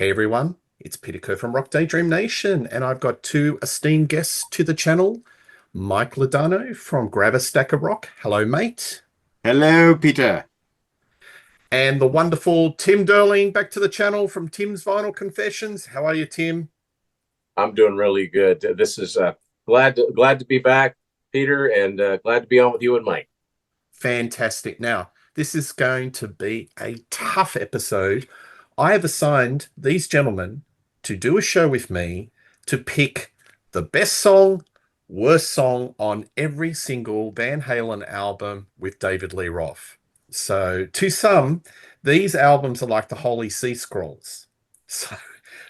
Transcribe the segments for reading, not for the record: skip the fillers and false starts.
Hey everyone, it's Peter Kerr from Daydream Nation, and I've got two esteemed guests to the channel. Michael Ladano from Grab a Stack of Rock. Hello, mate. Hello, Peter. And the wonderful Tim Durling back to the channel from Tim's Vinyl Confessions. How are you, Tim? I'm doing really good. This is glad to be back, Peter, and glad to be on with you and Mike. Fantastic. Now, this is going to be a tough episode. I have assigned these gentlemen to do a show with me to pick the best song, worst song on every single Van Halen album with David Lee Roth. So, to some, these albums are like the Holy Sea Scrolls. So,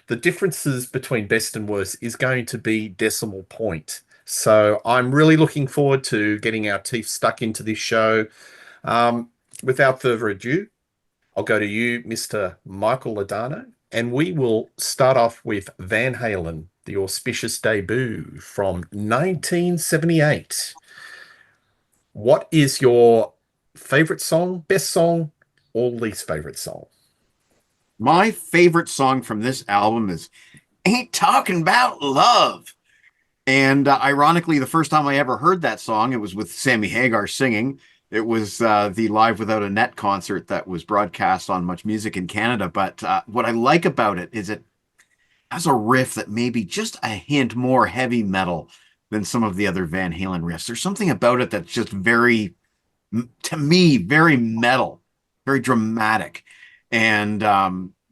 the differences between best and worst is going to be decimal point. So, I'm really looking forward to getting our teeth stuck into this show. Um, Without further ado, I'll go to you, Mr. Michael Ladano, and we will start off with Van Halen, the auspicious debut from 1978. What is your favorite song, best song, or least favorite song? My favorite song from this album is Ain't Talking About Love. And ironically, the first time I ever heard that song, it was with Sammy Hagar singing. It was the Live Without a Net concert that was broadcast on Much Music in Canada. But what I like about it is it has a riff that may be just a hint more heavy metal than some of the other Van Halen riffs. There's something about it that's just very, to me, very metal, very dramatic. And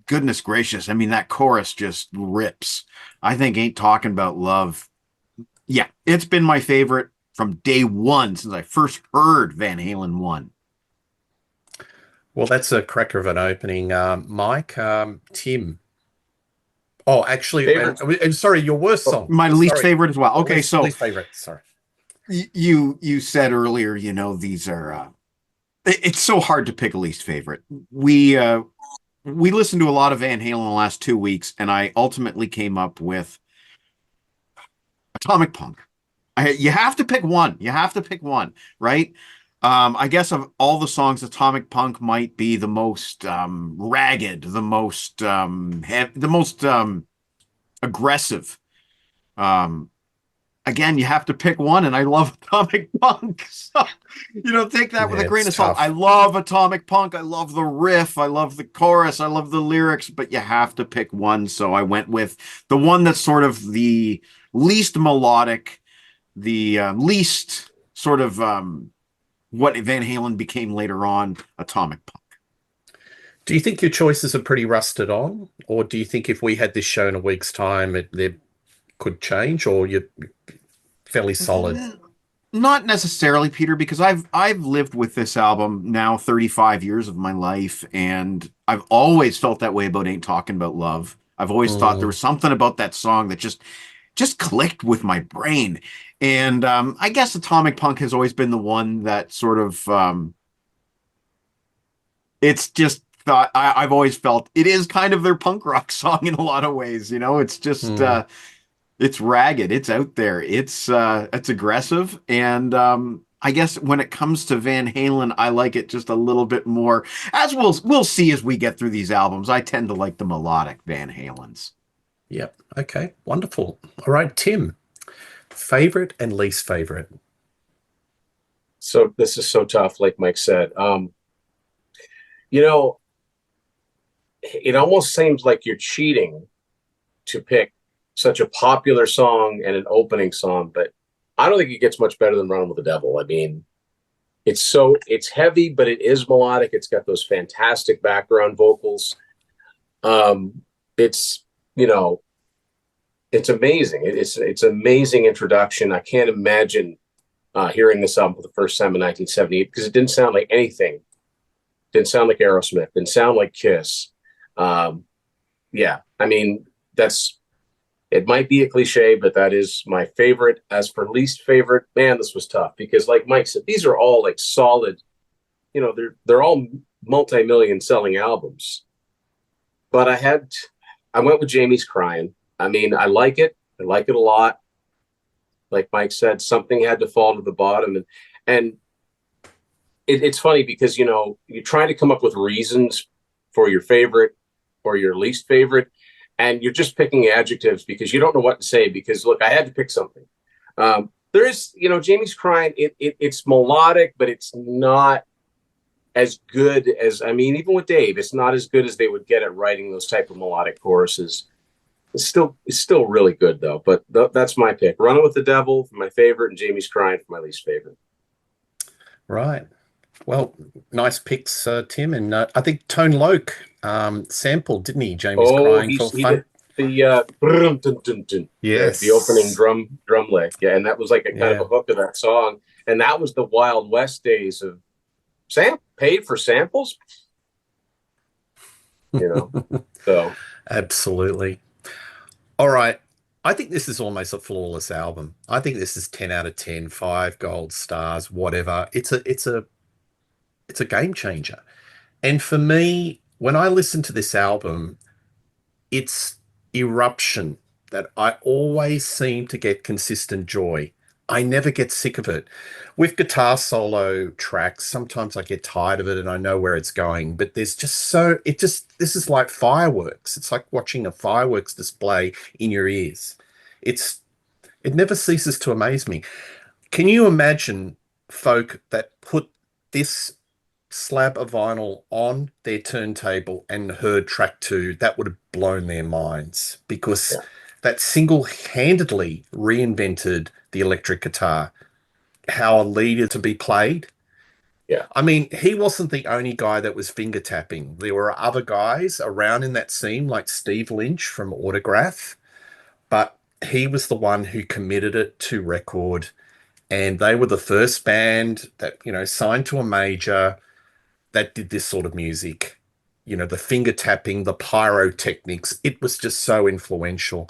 goodness gracious, I mean, that chorus just rips. I think Ain't Talking About Love. Yeah, it's been my favorite from day one since I first heard Van Halen 1. Well, that's a cracker of an opening. Mike, Tim. Oh, actually, Favorite? I'm sorry, your worst song. My least Sorry, favorite as well. Okay, least favorite. Sorry. you said earlier, these are it's so hard to pick a least favorite. We listened to a lot of Van Halen in the last 2 weeks, and I ultimately came up with Atomic Punk. You have to pick one. You have to pick one, right? I guess of all the songs, Atomic Punk might be the most ragged, the most the most aggressive. Um, Again, you have to pick one, and I love Atomic Punk. So, take that with Yeah, a grain it's of salt. I tough. love Atomic Punk. I love the riff. I love the chorus. I love the lyrics, but you have to pick one. So I went with the one that's sort of the least melodic, the least sort of what Van Halen became later on, Atomic Punk. Do you think your choices are pretty rusted on, or do you think if we had this show in a week's time, they could change, or you're fairly solid? Not necessarily, Peter, because I've lived with this album now 35 years of my life, and I've always felt that way about Ain't Talking About Love. I've always thought there Mm, was something about that song that just clicked with my brain. And I guess Atomic Punk has always been the one that sort of it's just thought I've always felt it is kind of their punk rock song in a lot of ways. It's just mm. it's ragged, it's out there, it's aggressive, and I guess when it comes to Van Halen, I like it just a little bit more. As we'll see as we get through these albums, I tend to like the melodic Van Halens. Yep. Okay. Wonderful. All right, Tim. Favorite and least favorite. So this is so tough, like Mike said. You know, it almost seems like you're cheating to pick such a popular song and an opening song, but I don't think it gets much better than Run with the Devil. I mean, it's heavy, but it is melodic. It's got those fantastic background vocals. It's you know, it's amazing. It's amazing introduction. I can't imagine hearing this album for the first time in 1978 because it didn't sound like anything. Didn't sound like Aerosmith. Didn't sound like Kiss. Um, yeah, I mean it might be a cliche, but that is my favorite. As for least favorite, man, this was tough because, like Mike said, these are all like solid. They're all multi-million selling albums. But I went with Jamie's Crying. I mean, I like it. I like it a lot. Like Mike said, something had to fall to the bottom, and it's funny because you're trying to come up with reasons for your favorite, or your least favorite, and you're just picking adjectives because you don't know what to say. Because look, I had to pick something. There is, Jamie's Crying. It's melodic, but it's not as good as, I mean, even with Dave, it's not as good as they would get at writing those type of melodic choruses. It's still really good though. But that's my pick. Running with the Devil for my favorite, and Jamie's Crying for my least favorite. Right. Well, nice picks, Tim. And I think Tone Loc sampled, didn't he? Jamie's Crying for he fun. did the Yes. the opening drum lick. Yeah, and that was like a kind of a hook of that song. And that was the Wild West days of paid for samples. So Absolutely. All right. I think this is almost a flawless album. I think this is 10 out of 10, 5 gold stars, whatever. It's a game changer. And for me, when I listen to this album, it's Eruption that I always seem to get consistent joy. I never get sick of it. With guitar solo tracks, sometimes I get tired of it and I know where it's going, but there's just this is like fireworks. It's like watching a fireworks display in your ears. It never ceases to amaze me. Can you imagine folk that put this slab of vinyl on their turntable and heard track 2? That would have blown their minds because that single-handedly reinvented the electric guitar, how a lead to be played. Yeah. I mean, he wasn't the only guy that was finger tapping. There were other guys around in that scene, like Steve Lynch from Autograph, but he was the one who committed it to record. And they were the first band that, signed to a major that did this sort of music. The finger tapping, the pyrotechnics, it was just so influential.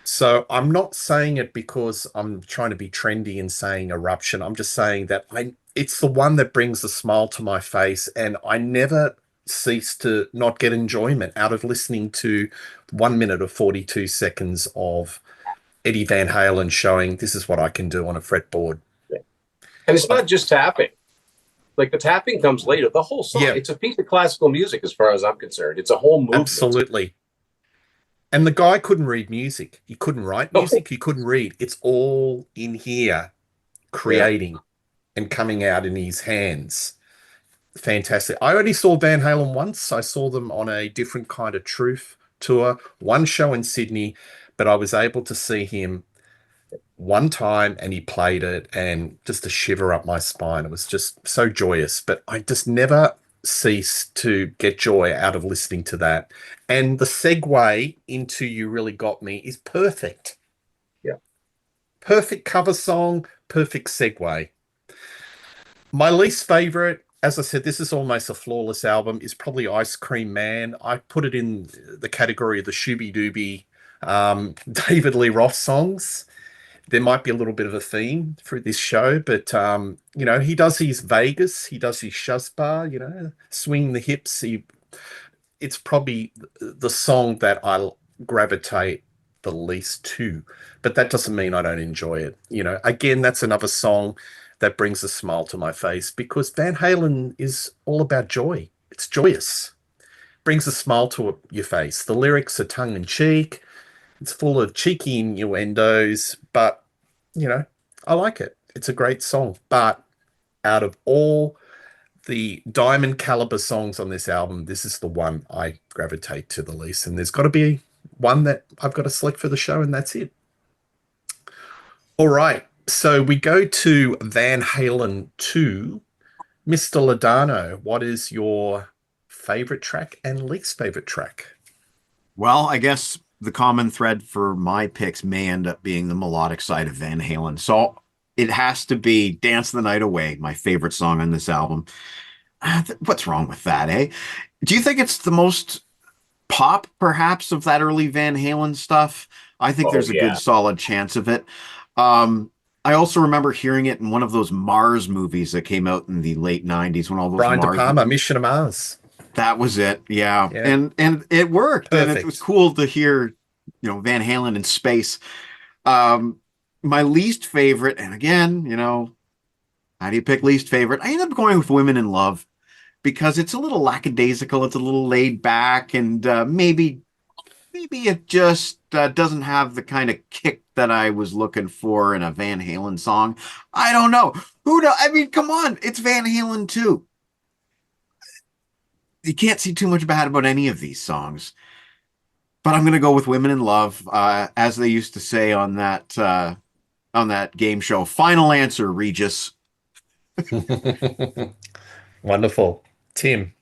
So I'm not saying it because I'm trying to be trendy and saying Eruption. I'm just saying that it's the one that brings a smile to my face, and I never cease to not get enjoyment out of listening to 1 minute or 42 seconds of Eddie Van Halen showing this is what I can do on a fretboard. Yeah. And it's not just tapping. Like the tapping comes later. The whole song, it's a piece of classical music as far as I'm concerned. It's a whole movement. Absolutely. And the guy couldn't read music. He couldn't write music. He couldn't read. It's all in here, creating and coming out in his hands. Fantastic. I only saw Van Halen once. I saw them on a different kind of Truth tour, one show in Sydney, but I was able to see him one time and he played it, and just a shiver up my spine. It was just so joyous, but I just never cease to get joy out of listening to that. And the segue into You Really Got Me is perfect. Yeah. Perfect cover song, perfect segue. My least favorite, as I said, this is almost a flawless album, is probably Ice Cream Man. I put it in the category of the Shooby Dooby David Lee Roth songs. There might be a little bit of a theme through this show, but he does his Vegas, he does his Shazbar, swing the hips. It's probably the song that I gravitate the least to, but that doesn't mean I don't enjoy it. Again, that's another song that brings a smile to my face because Van Halen is all about joy. It's joyous, brings a smile to your face. The lyrics are tongue in cheek. It's full of cheeky innuendos, but, I like it. It's a great song. But out of all the diamond caliber songs on this album, this is the one I gravitate to the least. And there's got to be one that I've got to select for the show, and that's it. All right. So we go to Van Halen 2. Mr. Ladano, what is your favorite track and least favorite track? Well, I guess the common thread for my picks may end up being the melodic side of Van Halen. So it has to be Dance the Night Away, my favorite song on this album. What's wrong with that, eh? Do you think it's the most pop, perhaps, of that early Van Halen stuff? I think there's a good solid chance of it. I also remember hearing it in one of those Mars movies that came out in the late 90s when all those Brian Mars De Palma, movies. Mission to Mars. That was it. Yeah. And it worked. Perfect. And it was cool to hear, Van Halen in space. My least favorite, and again, how do you pick least favorite? I ended up going with Women in Love. because it's a little lackadaisical, it's a little laid back, and maybe it just doesn't have the kind of kick that I was looking for in a Van Halen song. I don't know. Who knows? I mean, come on, it's Van Halen too. You can't see too much bad about any of these songs. But I'm going to go with Women in Love, as they used to say on that game show. Final answer, Regis. Wonderful. Tim.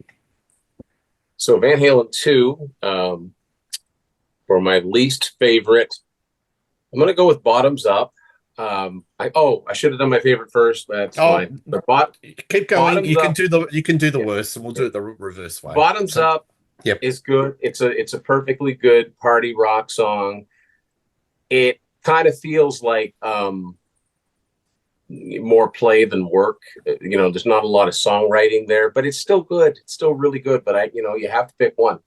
So Van Halen 2, for my least favorite, I'm going to go with Bottoms Up. I should have done my favorite first. That's fine. But keep going. You can do the worst, and we'll do it the reverse way. Bottoms Up is good. It's a perfectly good party rock song. It kind of feels like more play than work. There's not a lot of songwriting there, but it's still good. It's still really good. But you have to pick one.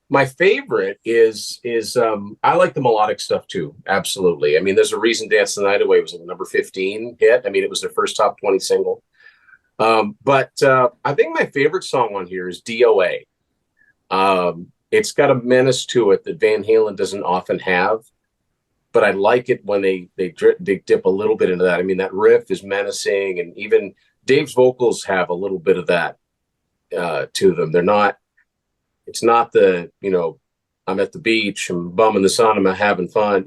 My favorite is I like the melodic stuff too. Absolutely. I mean, there's a reason Dance the Night Away was a number 15 hit. I mean, it was their first top 20 single. But I think my favorite song on here is DOA. It's got a menace to it that Van Halen doesn't often have, but I like it when they dip a little bit into that. I mean, that riff is menacing, and even Dave's vocals have a little bit of that to them. It's not the, I'm at the beach, I'm bumming the sun, I'm having fun.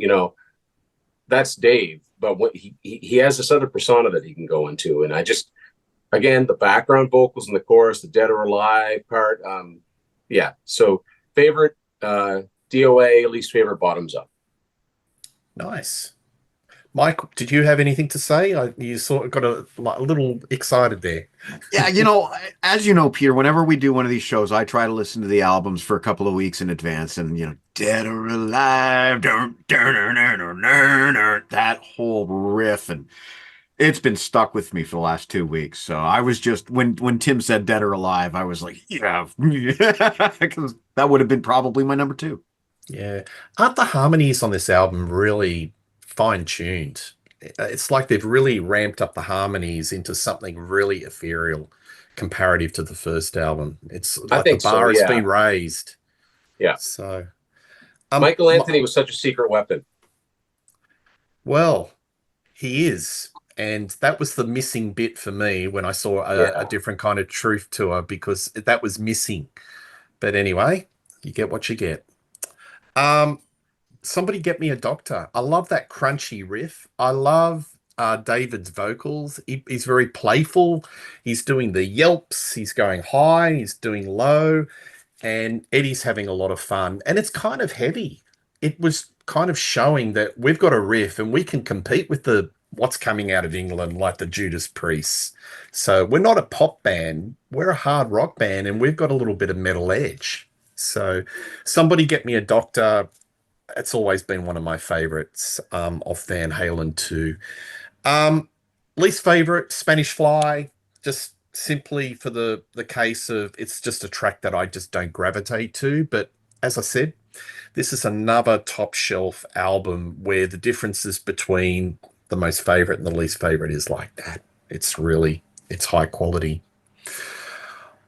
That's Dave, but what he has this other persona that he can go into. And again, the background vocals in the chorus, the Dead or Alive part. So favorite DOA, least favorite Bottoms Up. Nice. Mike, did you have anything to say? You sort of got a little excited there. Yeah, as you know, Peter, whenever we do one of these shows, I try to listen to the albums for a couple of weeks in advance, and Dead or Alive, that whole riff, and it's been stuck with me for the last 2 weeks. So I was just when Tim said Dead or Alive, I was like, yeah, because that would have been probably my number 2. Yeah, aren't the harmonies on this album really fine-tuned? It's like they've really ramped up the harmonies into something really ethereal comparative to the first album. It's like the bar has been raised. Yeah. So Michael Anthony was such a secret weapon. Well, he is. And that was the missing bit for me when I saw a different kind of truth to her, because that was missing. But anyway, you get what you get. Somebody get me a doctor. I love that crunchy riff. I love David's vocals. He's very playful. He's doing the yelps. He's going high. He's doing low. And Eddie's having a lot of fun. And it's kind of heavy. It was kind of showing that we've got a riff and we can compete with what's coming out of England, like the Judas Priests. So we're not a pop band. We're a hard rock band, and we've got a little bit of metal edge. So somebody get me a doctor. It's always been one of my favorites off Van Halen 2. Least favorite, Spanish Fly, just simply for the case of it's just a track that I just don't gravitate to. But as I said, this is another top shelf album where the differences between the most favorite and the least favorite is like that. It's high quality.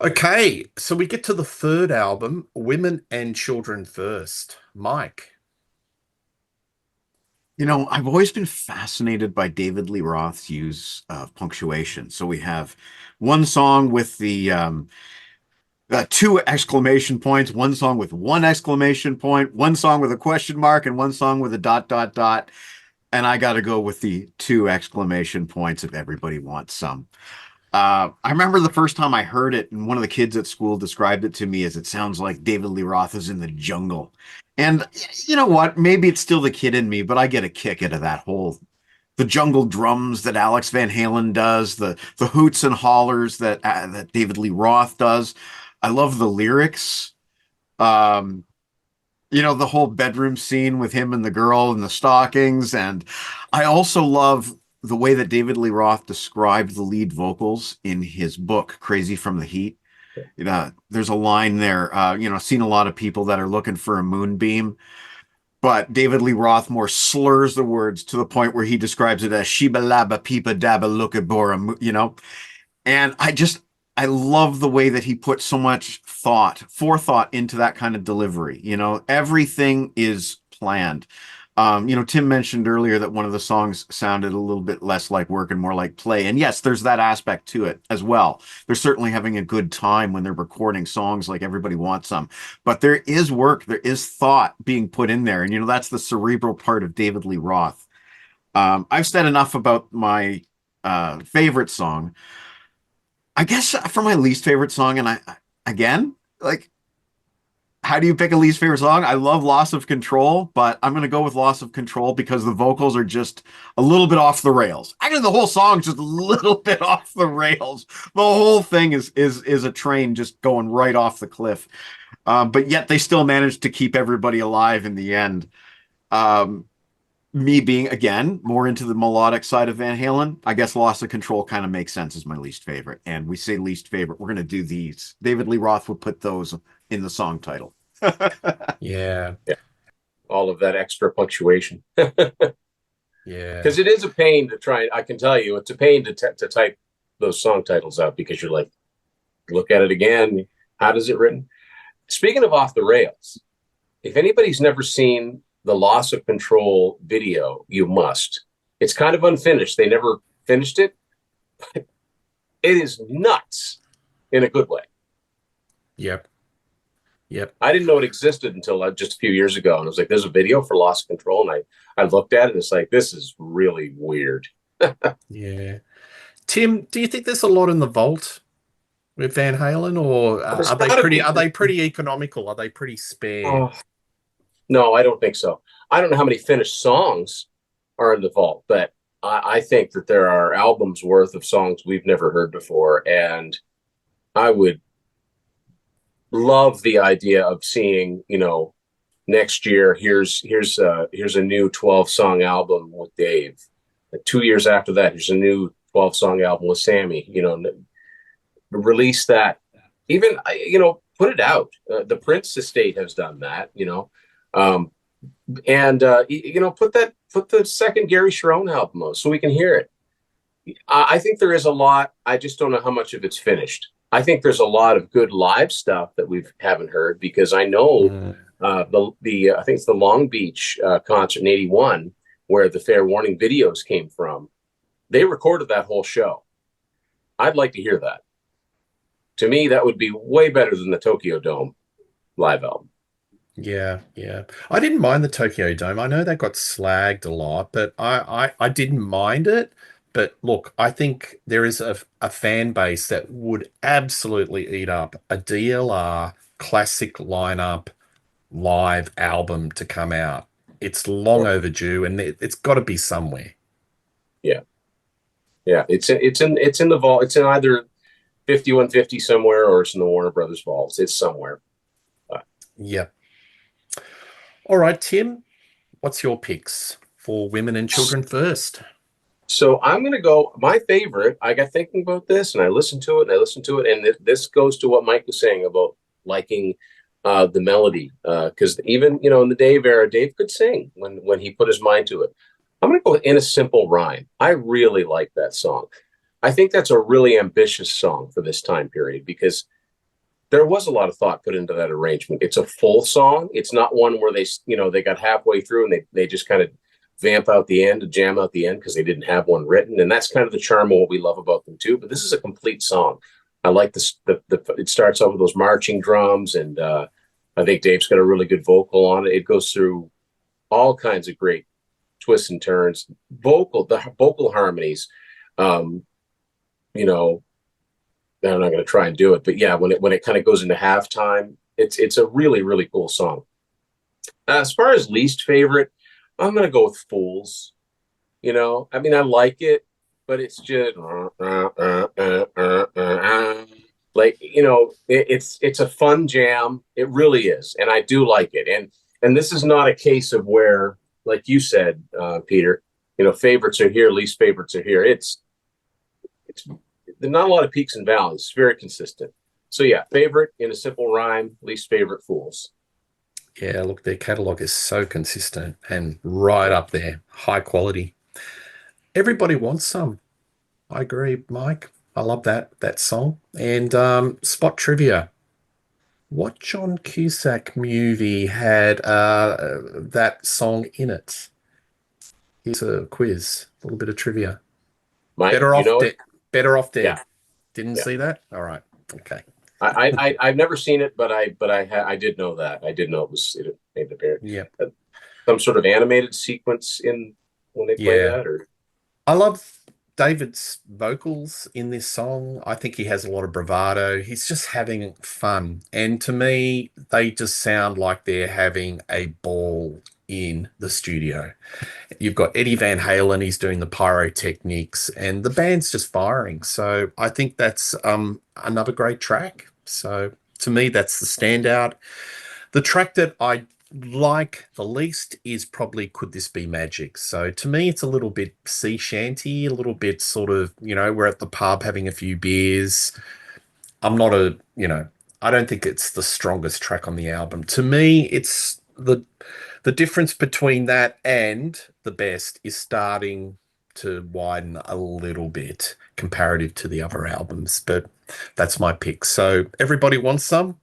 Okay, so we get to the third album, Women and Children First. Mike. I've always been fascinated by David Lee Roth's use of punctuation. So we have one song with the 2 exclamation points, one song with 1 exclamation point, one song with a question mark, and one song with a ... And I got to go with the 2 exclamation points of Everybody Wants Some. I remember the first time I heard it, and one of the kids at school described it to me as it sounds like David Lee Roth is in the jungle. And you know what? Maybe it's still the kid in me, but I get a kick out of the jungle drums that Alex Van Halen does, the hoots and hollers that David Lee Roth does. I love the lyrics. The whole bedroom scene with him and the girl and the stockings. And I also love the way that David Lee Roth described the lead vocals in his book, Crazy from the Heat. There's a line there, seen a lot of people that are looking for a moonbeam, but David Lee Roth more slurs the words to the point where he describes it as Shiba Laba Peepa Dabba Look at Bora, And I love the way that he put so much forethought into that kind of delivery. Everything is planned. Tim mentioned earlier that one of the songs sounded a little bit less like work and more like play. And yes, there's that aspect to it as well. They're certainly having a good time when they're recording songs like Everybody Wants Some. But there is work, there is thought being put in there. And, that's the cerebral part of David Lee Roth. I've said enough about my favorite song. I guess for my least favorite song, and again, like, how do you pick a least favorite song? I love Loss of Control, but I'm going to go with Loss of Control because the vocals are just a little bit off the rails. Actually, the whole song is just a little bit off the rails. The whole thing is a train just going right off the cliff. But yet they still managed to keep everybody alive in the end. Me being, again, more into the melodic side of Van Halen, I guess Loss of Control kind of makes sense as my least favorite. And we say least favorite, we're going to do these. David Lee Roth would put those in the song title. Yeah. All of that extra punctuation. Yeah. Because it is a pain to try. I can tell you, it's a pain to type those song titles out because you're like, look at it again. How does it written? Speaking of off the rails, if anybody's never seen the Loss of Control video, you must. It's kind of unfinished. They never finished it. But it is nuts in a good way. Yep. I didn't know it existed until just a few years ago. And I was like, there's a video for Loss of Control. And I looked at it and it's like, this is really weird. Yeah. Tim, do you think there's a lot in the vault with Van Halen, or are they pretty economical? Are they pretty spare? No, I don't think so. I don't know how many finished songs are in the vault, but I think that there are albums worth of songs we've never heard before. And I would love the idea of seeing, next year, here's a new 12-song album with Dave. 2 years after that, here's a new 12-song album with Sammy. Release that. Even, put it out. The Prince estate has done that, put the second Gary Sharon album out so we can hear it. I think there is a lot. I just don't know how much of it's finished. I think there's a lot of good live stuff that we haven't heard because I know I think it's the Long Beach concert in '81 where the Fair Warning videos came from. They recorded that whole show. I'd like to hear that. To me, that would be way better than the Tokyo Dome live album. Yeah. I didn't mind the Tokyo Dome. I know they got slagged a lot, but I didn't mind it. But look, I think there is a fan base that would absolutely eat up a DLR classic lineup live album to come out. It's long overdue, and it's got to be somewhere. Yeah. It's in the vault. It's in either 5150 somewhere, or it's in the Warner Brothers vaults. It's somewhere. Yeah. All right, Tim, what's your picks for women and children first? So I'm going to go, my favorite, I got thinking about this and I listened to it. And this goes to what Mike was saying about liking the melody. Because even, in the Dave era, Dave could sing when he put his mind to it. I'm going to go In a Simple Rhyme. I really like that song. I think that's a really ambitious song for this time period because there was a lot of thought put into that arrangement. It's a full song. It's not one where they got halfway through and they just kind of vamp out the end, jam out the end because they didn't have one written. And that's kind of the charm of what we love about them too. But this is a complete song. I like this. It starts off with those marching drums, and I think Dave's got a really good vocal on it. It goes through all kinds of great twists and turns. The vocal harmonies. I'm not going to try and do it, but yeah, when it kind of goes into halftime, it's a really, really cool song. As far as least favorite, I'm going to go with Fools. I like it, but it's just it's a fun jam. It really is. And I do like it. And this is not a case of where, like you said, Peter, favorites are here, least favorites are here. It's there's not a lot of peaks and valleys. It's very consistent. So yeah, favorite In a Simple Rhyme, least favorite Fools. Yeah, look, their catalog is so consistent and right up there, high quality. Everybody Wants Some. I agree, Mike. I love that song. And spot trivia. What John Cusack movie had that song in it? Here's a quiz, a little bit of trivia. Mike, Better you off know it? dead. Better off Yeah, dead. Didn't yeah. see that? All right. Okay. I've never seen it, but I did know that. I did know it made an appearance. Yeah. Some sort of animated sequence in when they play Yeah. that, or I love David's vocals in this song. I think he has a lot of bravado. He's just having fun. And to me, they just sound like they're having a ball in the studio. You've got Eddie Van Halen, he's doing the pyrotechnics, and the band's just firing. So I think that's another great track. So to me, that's the standout. The track that I like the least is probably Could This Be Magic? So to me, it's a little bit sea shanty, a little bit sort of, we're at the pub having a few beers. I'm not I don't think it's the strongest track on the album. To me, it's the difference between that and the best is starting to widen a little bit comparative to the other albums, but that's my pick. So everybody wants some,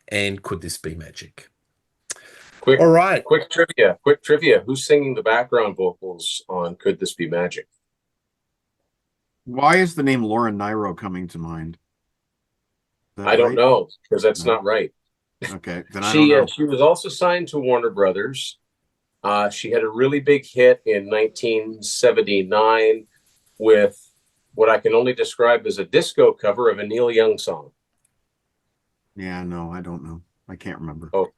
and Could This Be Magic? quick All right. quick trivia. Quick trivia. Who's singing the background vocals on Could This Be Magic? Why is the name Lauren Nairo coming to mind? I don't Right? know, because that's No. not right. Okay, then I don't know. She was also signed to Warner Brothers. She had a really big hit in 1979 with what I can only describe as a disco cover of a Neil Young song. Yeah, no, I don't know. I can't remember. Oh,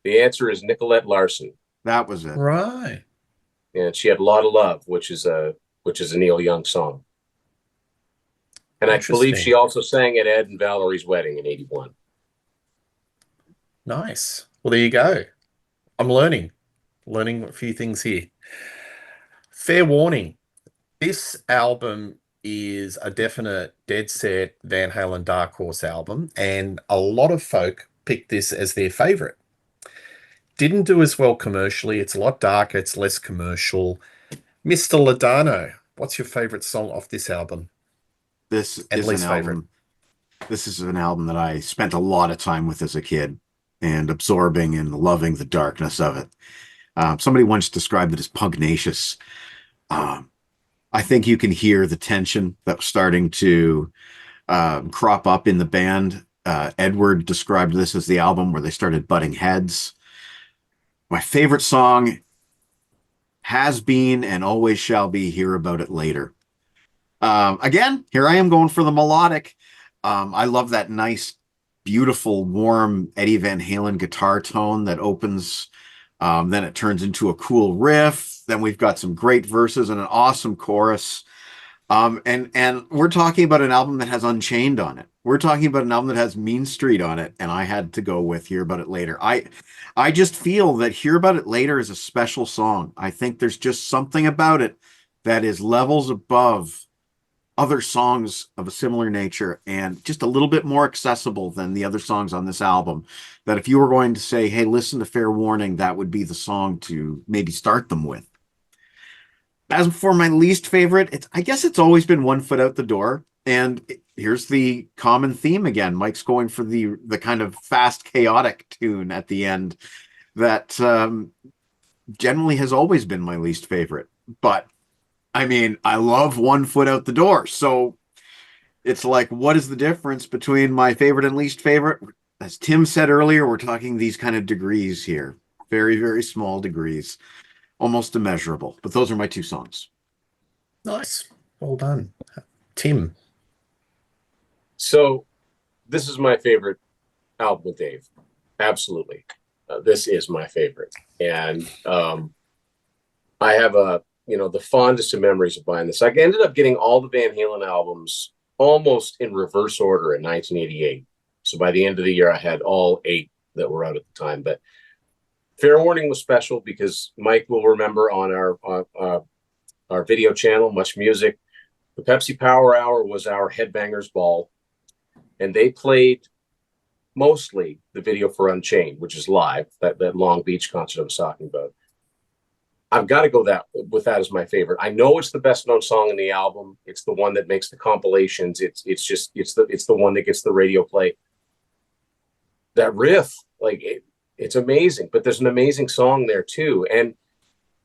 the answer is Nicolette Larson, That was it. Right. and she had "A Lot of Love," which is a Neil Young song. And I believe she Interesting. also sang at Ed and Valerie's wedding in '81. Nice. Well, there you go. I'm learning a few things here. Fair warning. This album is a definite dead set Van Halen Dark Horse album, and a lot of folk picked this as their favorite. Didn't do as well commercially. It's a lot darker, it's less commercial. Mr. Ladano, what's your favorite song off this album? This And is an least favorite? album. This is an album that I spent a lot of time with as a kid and absorbing and loving the darkness of it. Somebody once described it as pugnacious. Um, I think you can hear the tension that was starting to crop up in the band. Edward described this as the album where they started butting heads. My favorite song has been and always shall be Hear About It Later. Again, here I am going for the melodic. I love that nice, beautiful, warm Eddie Van Halen guitar tone that opens. Then it turns into a cool riff. Then we've got some great verses and an awesome chorus. And we're talking about an album that has Unchained on it. We're talking about an album that has Mean Street on it, and I had to go with Hear About It Later. I just feel that Hear About It Later is a special song. I think there's just something about it that is levels above other songs of a similar nature and just a little bit more accessible than the other songs on this album. That if you were going to say, hey, listen to Fair Warning, that would be the song to maybe start them with. As for my least favorite, I guess it's always been One Foot Out the Door. And here's the common theme again. Mike's going for the kind of fast, chaotic tune at the end that generally has always been my least favorite. But I mean, I love One Foot Out the Door. So it's like, what is the difference between my favorite and least favorite? As Tim said earlier, we're talking these kind of degrees here. Very, very small degrees. Almost immeasurable. But those are my two songs. Nice. Well done. Tim. So this is my favorite album with Dave. Absolutely. This is my favorite. And I have the fondest of memories of buying this. I ended up getting all the Van Halen albums almost in reverse order in 1988. So by the end of the year, I had all 8 that were out at the time. But Fair Warning was special because Mike will remember on our video channel, Much Music, the Pepsi Power Hour was our Headbangers Ball. And they played mostly the video for Unchained, which is live, that Long Beach concert I was talking about. I've got to go with that as my favorite. I know it's the best known song in the album. It's the one that makes the compilations. It's the one that gets the radio play. That riff, like it's amazing. But there's an amazing song there too. And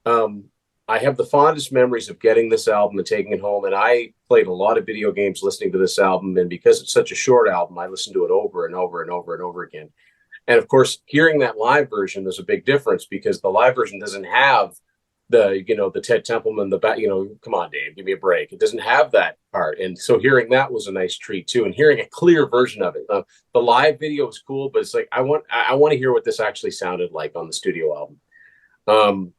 I have the fondest memories of getting this album and taking it home. And I played a lot of video games listening to this album. And because it's such a short album, I listened to it over and over and over and over again. And of course, hearing that live version, there's a big difference because the live version doesn't have the Ted Templeman, come on, Dave, give me a break. It doesn't have that part. And so hearing that was a nice treat too. And hearing a clear version of it. The live video was cool, but it's like, I want to hear what this actually sounded like on the studio album.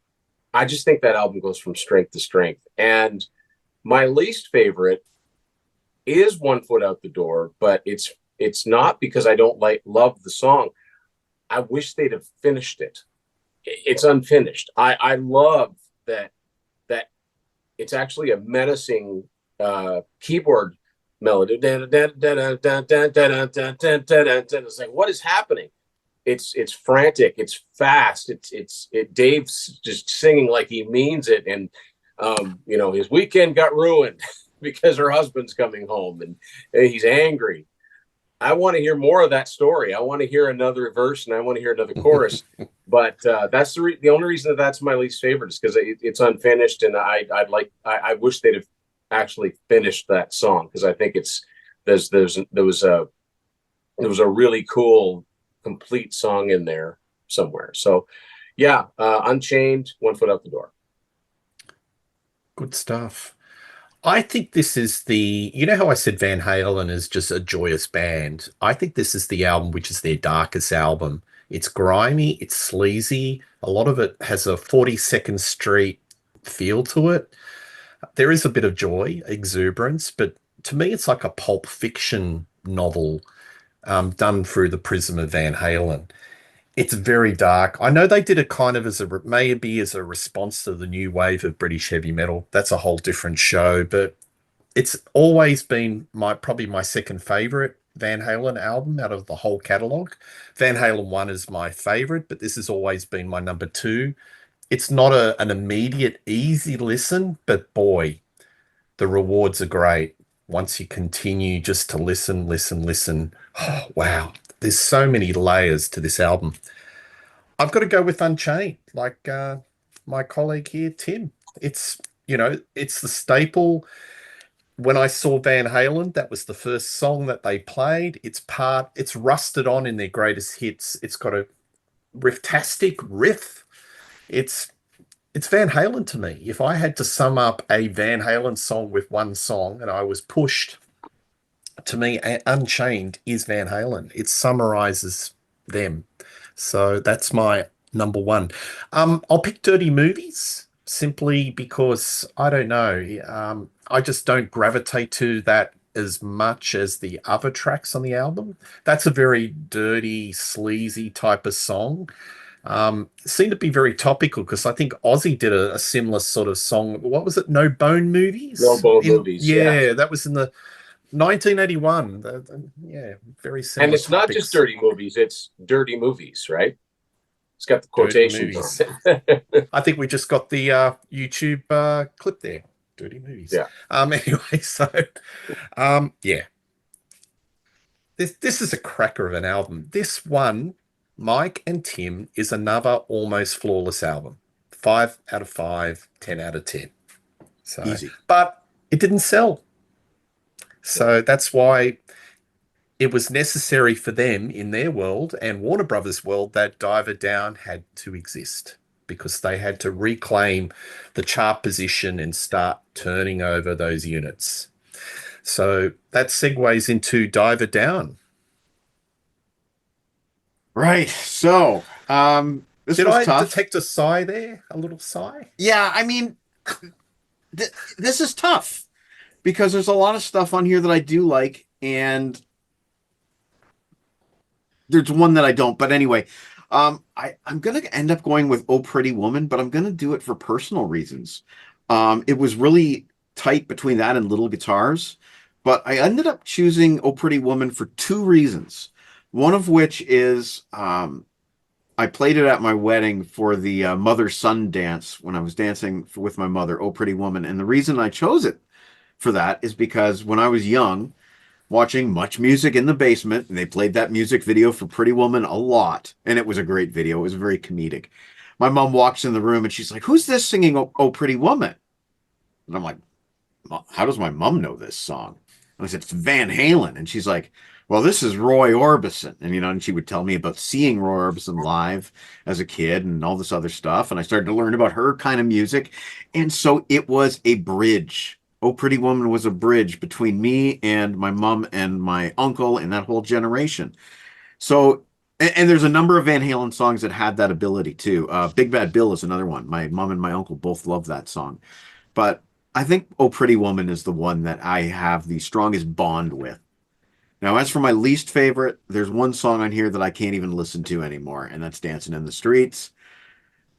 I just think that album goes from strength to strength. And my least favorite is One Foot Out the Door, but it's not because I don't love the song. I wish they'd have finished it. It's unfinished. I love that it's actually a menacing keyboard melody. It's like, what is happening? It's frantic. It's fast. Dave's just singing like he means it, and his weekend got ruined because her husband's coming home, and he's angry. I want to hear more of that story. I want to hear another verse and I want to hear another chorus. But that's the only reason that's my least favorite is because it's unfinished, and I wish they'd have actually finished that song because I think there was a really cool complete song in there somewhere. So yeah, Unchained, One Foot Out the Door. Good stuff. I think this is how I said Van Halen is just a joyous band. I think this is the album which is their darkest album. It's grimy, it's sleazy. A lot of it has a 42nd Street feel to it. There is a bit of joy, exuberance, but to me, it's like a Pulp Fiction novel done through the prism of Van Halen. It's very dark. I know they did it kind of maybe as a response to the new wave of British heavy metal. That's a whole different show, but it's always been probably my second favorite Van Halen album out of the whole catalog. Van Halen 1 is my favorite, but this has always been my number 2. It's not an immediate easy listen, but boy, the rewards are great. Once you continue just to listen. Oh, wow. There's so many layers to this album. I've got to go with Unchained, like my colleague here, Tim. It's the staple. When I saw Van Halen, that was the first song that they played. It's rusted on in their greatest hits. It's got a riff-tastic riff. It's Van Halen to me. If I had to sum up a Van Halen song with one song and I was pushed, to me, Unchained is Van Halen. It summarizes them. So that's my number 1. I'll pick Dirty Movies simply because I don't know. I just don't gravitate to that as much as the other tracks on the album. That's a very dirty, sleazy type of song. Seemed to be very topical because I think Ozzy did a similar sort of song. What was it? No Bone Movies? No Bone Movies. Yeah, that was in the 1981. Yeah, very similar. And it's not just dirty movies, it's dirty movies, right? It's got the quotations on it. I think we just got the YouTube clip there. Dirty Movies. Yeah. Anyway, so yeah. This is a cracker of an album. This one, Mike and Tim, is another almost flawless album. 5 out of 5, 10 out of 10. So easy. But it didn't sell. So that's why it was necessary for them in their world and Warner Brothers' world that Diver Down had to exist because they had to reclaim the chart position and start turning over those units. So that segues into Diver Down. Right. So this Did was I tough. detect a sigh there? A little sigh? Yeah, I mean, this is tough because there's a lot of stuff on here that I do like, and there's one that I don't. But anyway, I'm going to end up going with Oh Pretty Woman, but I'm going to do it for personal reasons. It was really tight between that and Little Guitars, but I ended up choosing Oh Pretty Woman for 2 reasons. One of which is I I played it at my wedding for the mother-son dance when I was dancing with my mother, Oh Pretty Woman. And the reason I chose it for that is because when I was young, watching Much Music in the Basement, and they played that music video for Pretty Woman a lot, and it was a great video. It was very comedic. My mom walks in the room and she's like, "Who's this singing Oh Pretty Woman?" And I'm like, "How does my mom know this song?" And I said, "It's Van Halen." And she's like, "Well, this is Roy Orbison." And, and she would tell me about seeing Roy Orbison live as a kid and all this other stuff. And I started to learn about her kind of music. And so it was a bridge. Oh Pretty Woman was a bridge between me and my mom and my uncle and that whole generation. So, and there's a number of Van Halen songs that had that ability too. Big Bad Bill is another one. My mom and my uncle both love that song. But I think Oh Pretty Woman is the one that I have the strongest bond with. Now, as for my least favorite, there's one song on here that I can't even listen to anymore, and that's Dancing in the Streets.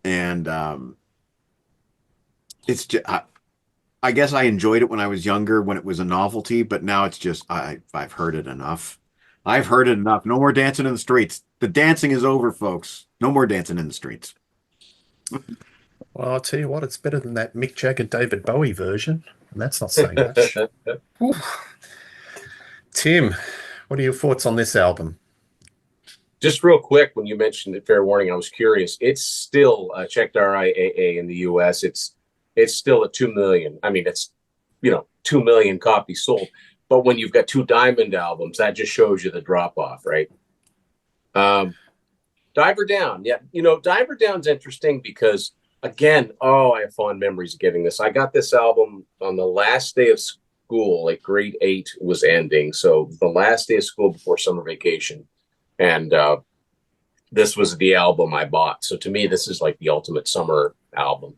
And it's just, I guess I enjoyed it when I was younger, when it was a novelty, but now it's just, I've heard it enough. I've heard it enough. No more dancing in the streets. The dancing is over, folks. No more dancing in the streets. Well, I'll tell you what, it's better than that Mick Jagger, David Bowie version, and that's not saying much. Tim, what are your thoughts on this album? Just real quick, when you mentioned it, fair warning, I was curious. It's still checked RIAA in the US. It's still at 2 million. I mean, it's 2 million copies sold. But when you've got two Diamond albums, that just shows you the drop off, right? Diver Down, yeah. Diver Down's interesting because, again, I have fond memories of getting this. I got this album on the last day of school, like grade 8 was ending. So the last day of school before summer vacation. And this was the album I bought. So to me, this is like the ultimate summer album.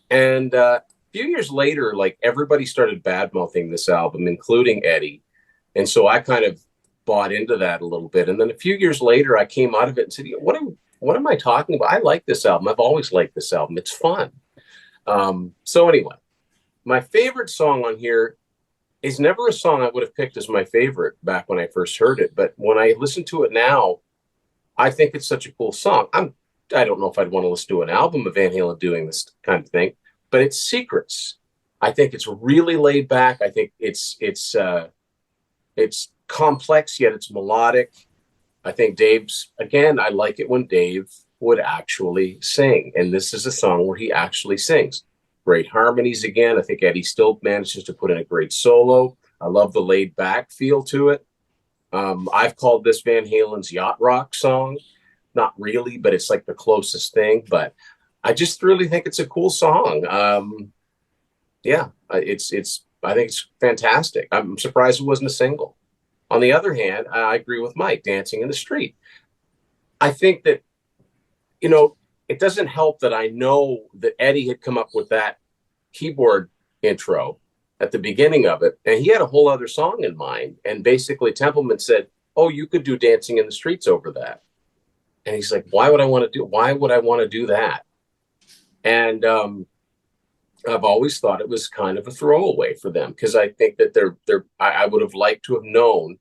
And a few years later, like everybody started bad-mouthing this album, including Eddie. And so I kind of bought into that a little bit. And then a few years later, I came out of it and said, what am I talking about? I like this album. I've always liked this album. It's fun. So anyway, my favorite song on here is never a song I would have picked as my favorite back when I first heard it. But when I listen to it now, I think it's such a cool song. I don't know if I'd want to listen to an album of Van Halen doing this kind of thing, but it's Secrets. I think it's really laid back. I think it's complex, yet it's melodic. I think I like it when Dave would actually sing. And this is a song where he actually sings. Great harmonies again. I think Eddie still manages to put in a great solo. I love the laid back feel to it. I've called this Van Halen's yacht rock song. Not really, but it's like the closest thing. But I just really think it's a cool song. I think it's fantastic. I'm surprised it wasn't a single. On the other hand, I agree with Mike, Dancing in the Street. I think that, it doesn't help that I know that Eddie had come up with that keyboard intro at the beginning of it, and he had a whole other song in mind. And basically Templeman said, "Oh, you could do Dancing in the Streets over that." And he's like, why would I want to do that? And I've always thought it was kind of a throwaway for them, because I think that I would have liked to have known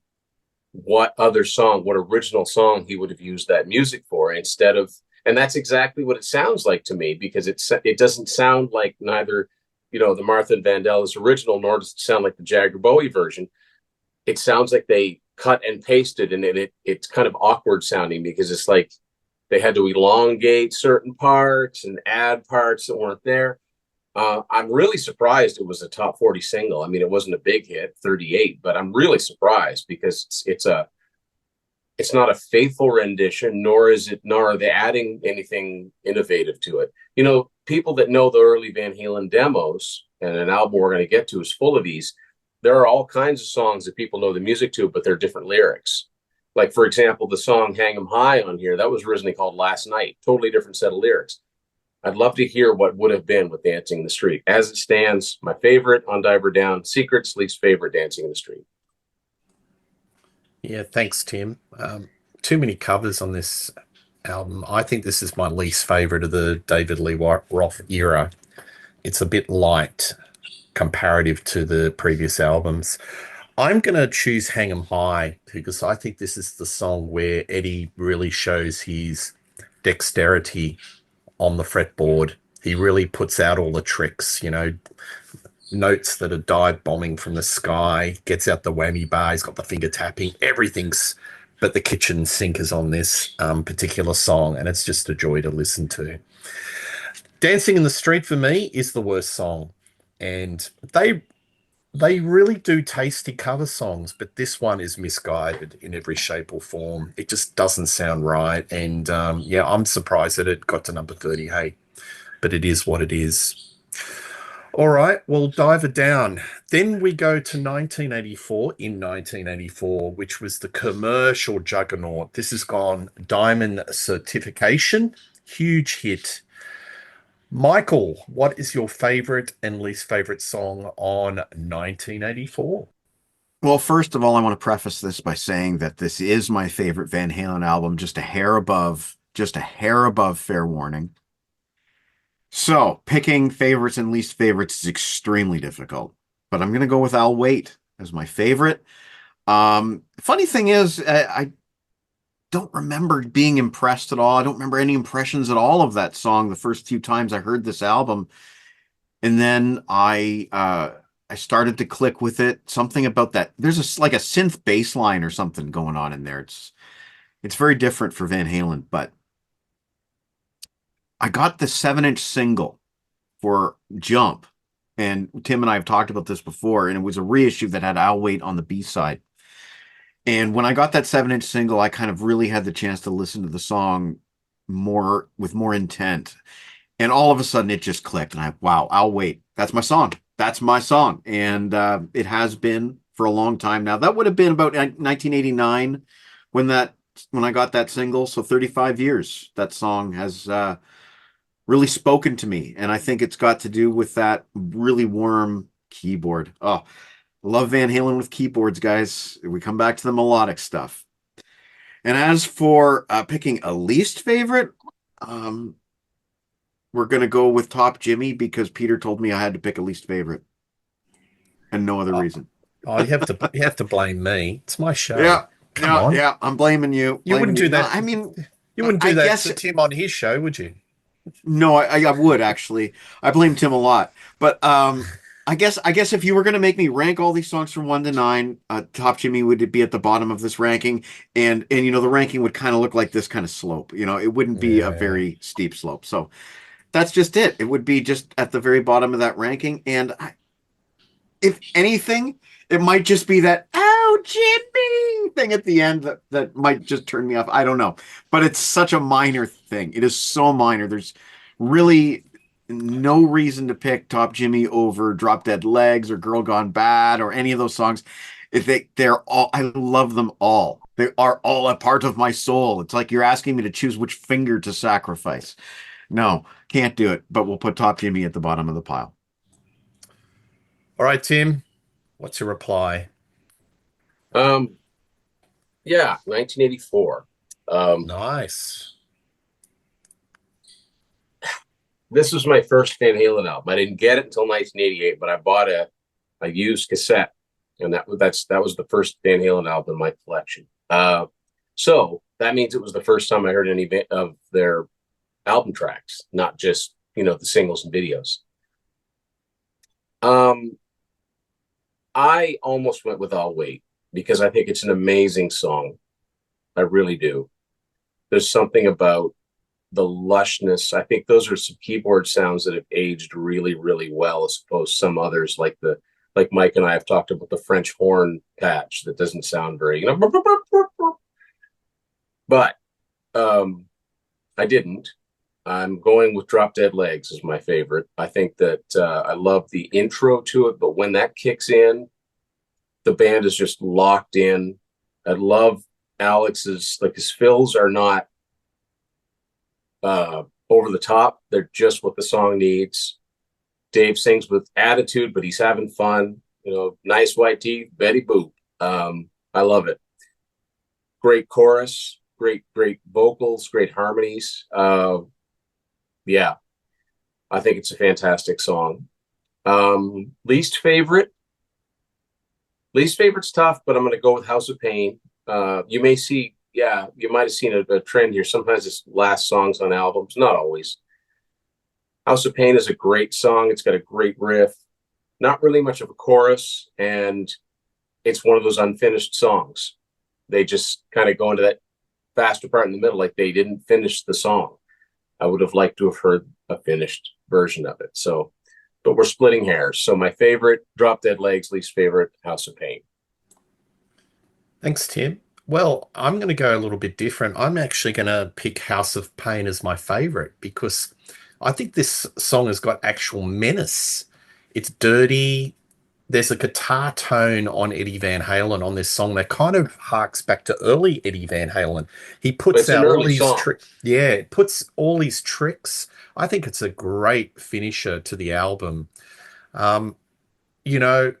what original song he would have used that music for instead of. And that's exactly what it sounds like to me, because it doesn't sound like neither, the Martha and Vandellas original, nor does it sound like the Jagger Bowie version. It sounds like they cut and pasted, and it's kind of awkward sounding, because it's like they had to elongate certain parts and add parts that weren't there. I'm really surprised it was a top 40 single. I mean, it wasn't a big hit, 38, but I'm really surprised, because it's not a faithful rendition, nor are they adding anything innovative to it. People that know the early Van Halen demos, and an album we're going to get to is full of these. There are all kinds of songs that people know the music to, but they're different lyrics. Like, for example, the song Hang 'Em High on here, that was originally called Last Night. Totally different set of lyrics. I'd love to hear what would have been with Dancing in the Street. As it stands, my favorite on Diver Down, Secrets, least favorite Dancing in the Street. Yeah, thanks, Tim. Too many covers on this album. I think this is my least favorite of the David Lee Roth era. It's a bit light comparative to the previous albums. I'm going to choose Hang 'em High because I think this is the song where Eddie really shows his dexterity on the fretboard. He really puts out all the tricks, notes that are dive bombing from the sky, gets out the whammy bar, he's got the finger tapping, everything's but the kitchen sink is on this particular song, and it's just a joy to listen to. Dancing in the Street for me is the worst song. And they really do tasty cover songs, but this one is misguided in every shape or form. It just doesn't sound right. And yeah, I'm surprised that it got to number 30. Hey, but it is what it is. All right, we'll dive it down. Then we go to 1984, in 1984, which was the commercial juggernaut. This has gone diamond certification, huge hit. Michael, what is your favorite and least favorite song on 1984? Well, first of all, I want to preface this by saying that this is my favorite Van Halen album, just a hair above Fair Warning. So, picking favorites and least favorites is extremely difficult, but I'm going to go with I'll Wait as my favorite. Funny thing is, I don't remember being impressed at all. I don't remember any impressions at all of that song the first few times I heard this album. And then I started to click with it. Something about that. There's like a synth bass line or something going on in there. It's very different for Van Halen, but I got the 7-inch single for Jump. And Tim and I have talked about this before, and it was a reissue that had I'll Wait on the B side. And when I got that 7-inch single, I kind of really had the chance to listen to the song with more intent. And all of a sudden it just clicked. And wow, I'll Wait. That's my song. That's my song. And it has been for a long time now. That would have been about 1989 when I got that single. So 35 years, that song has really spoken to me. And I think it's got to do with that really warm keyboard. Oh, love Van Halen with keyboards, guys. We come back to the melodic stuff. And as for picking a least favorite, we're going to go with Top Jimmy because Peter told me I had to pick a least favorite and no other reason. Oh, you have to blame me. It's my show. Yeah. Come on. Yeah, I'm blaming you. You wouldn't do that. I mean, you wouldn't I do that guess to Tim on his show, would you? no, I would actually. I blame Tim a lot. But I guess if you were going to make me rank all these songs from 1 to 9, Top Jimmy would be at the bottom of this ranking, and the ranking would kind of look like this kind of slope. It wouldn't be a very steep slope. So that's just it. It would be just at the very bottom of that ranking. And if anything, it might just be that, oh, Jimmy thing at the end that might just turn me off. I don't know. But it's such a minor thing. It is so minor. There's really no reason to pick Top Jimmy over Drop Dead Legs or Girl Gone Bad or any of those songs. They're all, I love them all. They are all a part of my soul. It's like you're asking me to choose which finger to sacrifice. No, can't do it. But we'll put Top Jimmy at the bottom of the pile. All right, Tim, what's your reply? Yeah, 1984. Nice. This was my first Van Halen album. I didn't get it until 1988, but I bought a used cassette, and that was the first Van Halen album in my collection. So that means it was the first time I heard any of their album tracks, not just the singles and videos. I almost went with I'll Wait because I think it's an amazing song. I really do. There's something about the lushness. I think those are some keyboard sounds that have aged really, really well, as opposed to some others like Mike and I have talked about the French horn patch that doesn't sound very, but I didn't. I'm going with Drop Dead Legs as my favorite. I think that I love the intro to it, but when that kicks in, the band is just locked in. I love Alex's, his fills are not over the top. They're just what the song needs. Dave sings with attitude, but he's having fun. Nice white teeth, Betty Boop. I love it. Great chorus, great vocals, great harmonies. Yeah, I think it's a fantastic song. Least favorite, Least favorite's tough, but I'm going to go with House of Pain. You may see, yeah, you might have seen a trend here. Sometimes it's last songs on albums, not always. House of Pain is a great song. It's got a great riff, not really much of a chorus, and it's one of those unfinished songs. They just kind of go into that faster part in the middle, like they didn't finish the song. I would have liked to have heard a finished version of it. So, but we're splitting hairs. So my favorite, Drop Dead Legs, least favorite, House of Pain. Thanks, Tim. Well, I'm going to go a little bit different. I'm actually going to pick House of Pain as my favorite because I think this song has got actual menace. It's dirty. There's a guitar tone on Eddie Van Halen on this song that kind of harks back to early Eddie Van Halen. He puts It's an out all early these song. tricks. Yeah, it puts all these tricks. I think it's a great finisher to the album. Um, you know,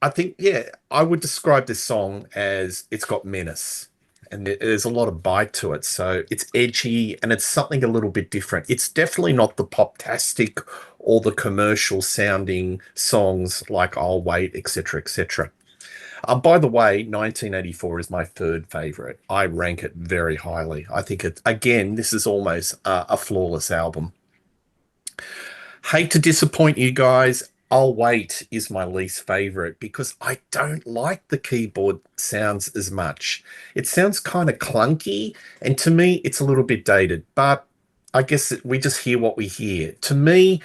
I think, yeah, I would describe this song as it's got menace and there's a lot of bite to it. So it's edgy and it's something a little bit different. It's definitely not the pop-tastic or the commercial sounding songs like I'll Wait, etc., etc. By the way, 1984 is my third favorite. I rank it very highly. I think it, again, this is almost a flawless album. Hate to disappoint you guys. I'll Wait is my least favorite because I don't like the keyboard sounds as much. It sounds kind of clunky, and to me, it's a little bit dated, but I guess we just hear what we hear. To me,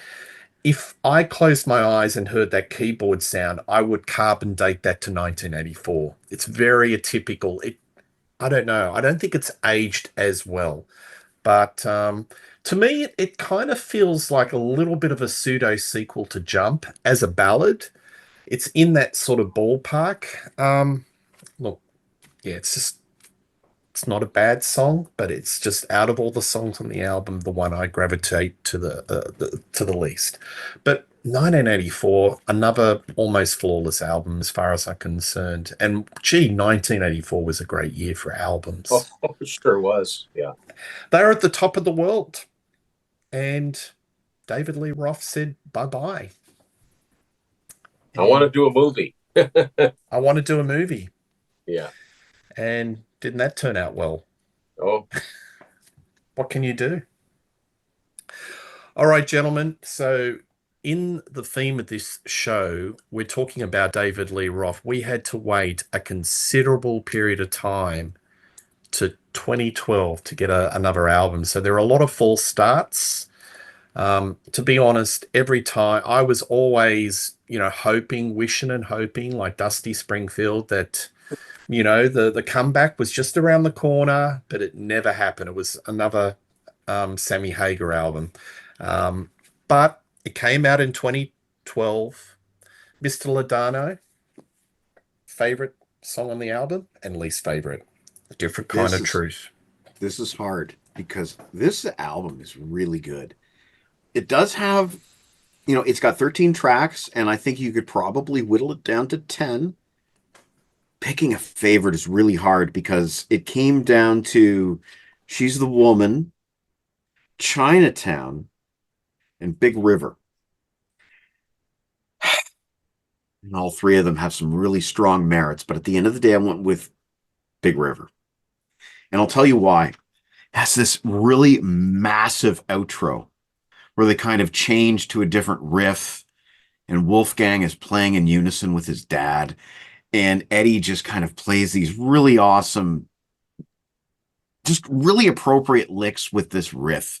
if I closed my eyes and heard that keyboard sound, I would carbon date that to 1984. It's very atypical. I don't know. I don't think it's aged as well. But to me, it kind of feels like a little bit of a pseudo sequel to Jump as a ballad. It's in that sort of ballpark. Look, yeah, it's not a bad song, but it's just out of all the songs on the album, the one I gravitate to the least. But 1984, another almost flawless album as far as I'm concerned. And gee, 1984 was a great year for albums. Oh, it sure was. Yeah. They're at the top of the world. And David Lee Roth said bye-bye. I want to And do a movie. I want to do a movie. Yeah. And didn't that turn out well? Oh, What can you do? All right, gentlemen. So in the theme of this show, we're talking about David Lee Roth. We had to wait a considerable period of time to 2012 to get another album. So there are a lot of false starts. To be honest, every time I was always, hoping, wishing and hoping like Dusty Springfield that, the comeback was just around the corner, but it never happened. It was another Sammy Hagar album. But it came out in 2012. Mr. Ladano, favorite song on the album and least favorite. A different kind This of is truth. this is hard because this album is really good. It does have, it's got 13 tracks, and I think you could probably whittle it down to 10. Picking a favorite is really hard because it came down to She's the Woman, Chinatown, and Big River. And all three of them have some really strong merits, but at the end of the day, I went with Big River. And I'll tell you why. It has this really massive outro where they kind of change to a different riff, and Wolfgang is playing in unison with his dad, and Eddie just kind of plays these really awesome, just really appropriate licks with this riff.